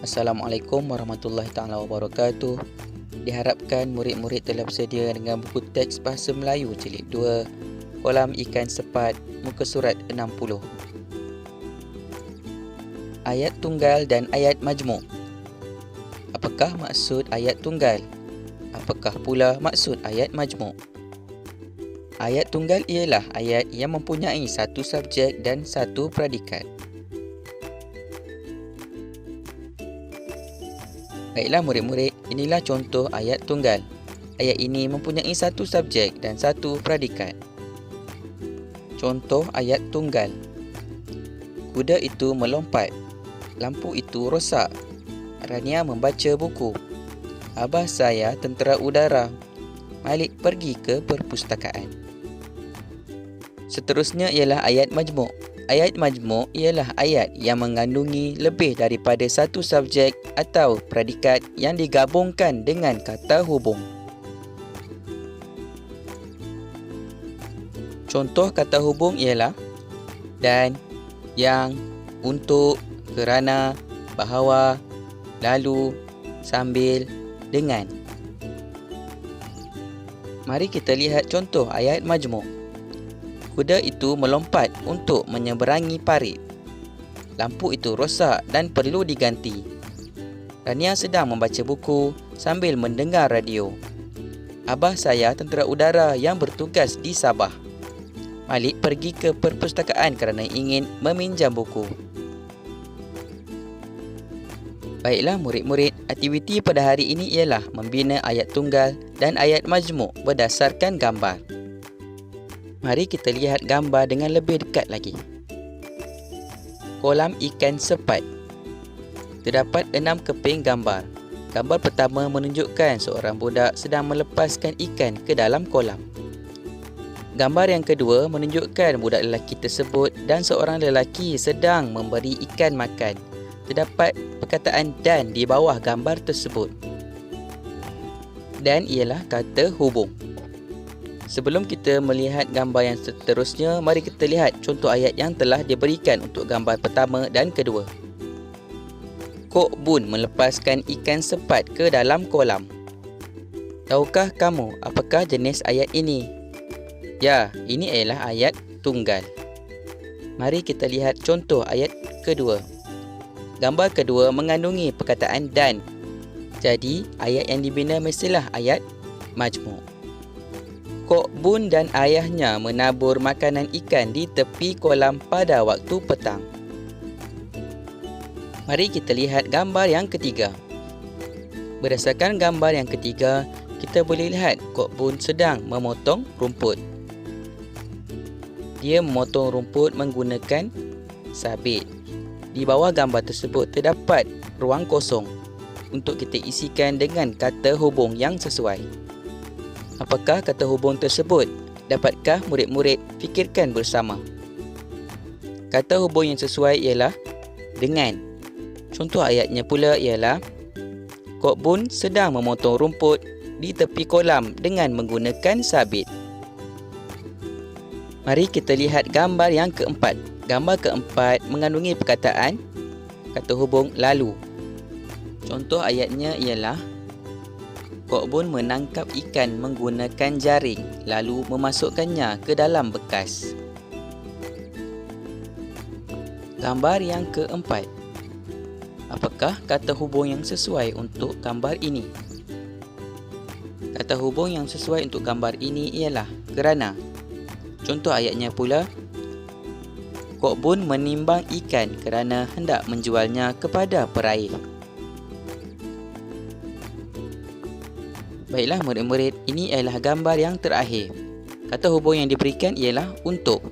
Assalamualaikum warahmatullahi taala wabarakatuh. Diharapkan murid-murid telah bersedia dengan buku teks Bahasa Melayu Jilid 2, Kolam Ikan Sepat, muka surat 60. Ayat tunggal dan ayat majmuk. Apakah maksud ayat tunggal? Apakah pula maksud ayat majmuk? Ayat tunggal ialah ayat yang mempunyai satu subjek dan satu predikat. Baiklah murid-murid, inilah contoh ayat tunggal. Ayat ini mempunyai satu subjek dan satu predikat. Contoh ayat tunggal. Kuda itu melompat. Lampu itu rosak. Rania membaca buku. Abah saya tentera udara. Malik pergi ke perpustakaan. Seterusnya ialah ayat majmuk. Ayat majmuk ialah ayat yang mengandungi lebih daripada satu subjek atau predikat yang digabungkan dengan kata hubung. Contoh kata hubung ialah dan, yang, untuk, kerana, bahawa, lalu, sambil, dengan. Mari kita lihat contoh ayat majmuk. Kuda itu melompat untuk menyeberangi parit. Lampu itu rosak dan perlu diganti. Rania sedang membaca buku sambil mendengar radio. Abah saya tentera udara yang bertugas di Sabah. Malik pergi ke perpustakaan kerana ingin meminjam buku. Baiklah murid-murid, aktiviti pada hari ini ialah membina ayat tunggal dan ayat majmuk berdasarkan gambar. Mari kita lihat gambar dengan lebih dekat lagi. Kolam ikan sepat. Terdapat 6 keping gambar. Gambar pertama menunjukkan seorang budak sedang melepaskan ikan ke dalam kolam. Gambar yang kedua menunjukkan budak lelaki tersebut dan seorang lelaki sedang memberi ikan makan. Terdapat perkataan dan di bawah gambar tersebut. Dan ialah kata hubung. Sebelum kita melihat gambar yang seterusnya, mari kita lihat contoh ayat yang telah diberikan untuk gambar pertama dan kedua. Kok Bun melepaskan ikan sepat ke dalam kolam. Tahukah kamu apakah jenis ayat ini? Ya, ini ialah ayat tunggal. Mari kita lihat contoh ayat kedua. Gambar kedua mengandungi perkataan dan. Jadi, ayat yang dibina mestilah ayat majmuk. Kok Bun dan ayahnya menabur makanan ikan di tepi kolam pada waktu petang. Mari kita lihat gambar yang ketiga. Berdasarkan gambar yang ketiga, kita boleh lihat Kok Bun sedang memotong rumput. Dia memotong rumput menggunakan sabit. Di bawah gambar tersebut terdapat ruang kosong untuk kita isikan dengan kata hubung yang sesuai. Apakah kata hubung tersebut? Dapatkah murid-murid fikirkan bersama? Kata hubung yang sesuai ialah dengan. Contoh ayatnya pula ialah Kok Bun sedang memotong rumput di tepi kolam dengan menggunakan sabit. Mari kita lihat gambar yang keempat. Gambar keempat mengandungi perkataan kata hubung lalu. Contoh ayatnya ialah Kok Bun menangkap ikan menggunakan jaring lalu memasukkannya ke dalam bekas. Gambar yang keempat. Apakah kata hubung yang sesuai untuk gambar ini? Kata hubung yang sesuai untuk gambar ini ialah kerana. Contoh ayatnya pula, Kok Bun menimbang ikan kerana hendak menjualnya kepada peraih. Baiklah murid-murid, ini adalah gambar yang terakhir. Kata hubung yang diberikan ialah untuk.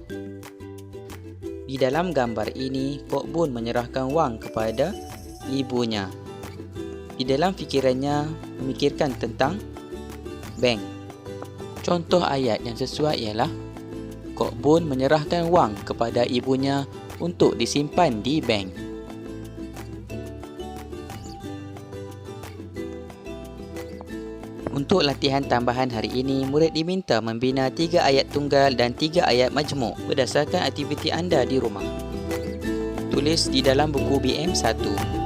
Di dalam gambar ini, Kok Bun menyerahkan wang kepada ibunya. Di dalam fikirannya, memikirkan tentang bank. Contoh ayat yang sesuai ialah Kok Bun menyerahkan wang kepada ibunya untuk disimpan di bank. Untuk latihan tambahan hari ini, murid diminta membina 3 ayat tunggal dan 3 ayat majmuk berdasarkan aktiviti anda di rumah. Tulis di dalam buku BM1.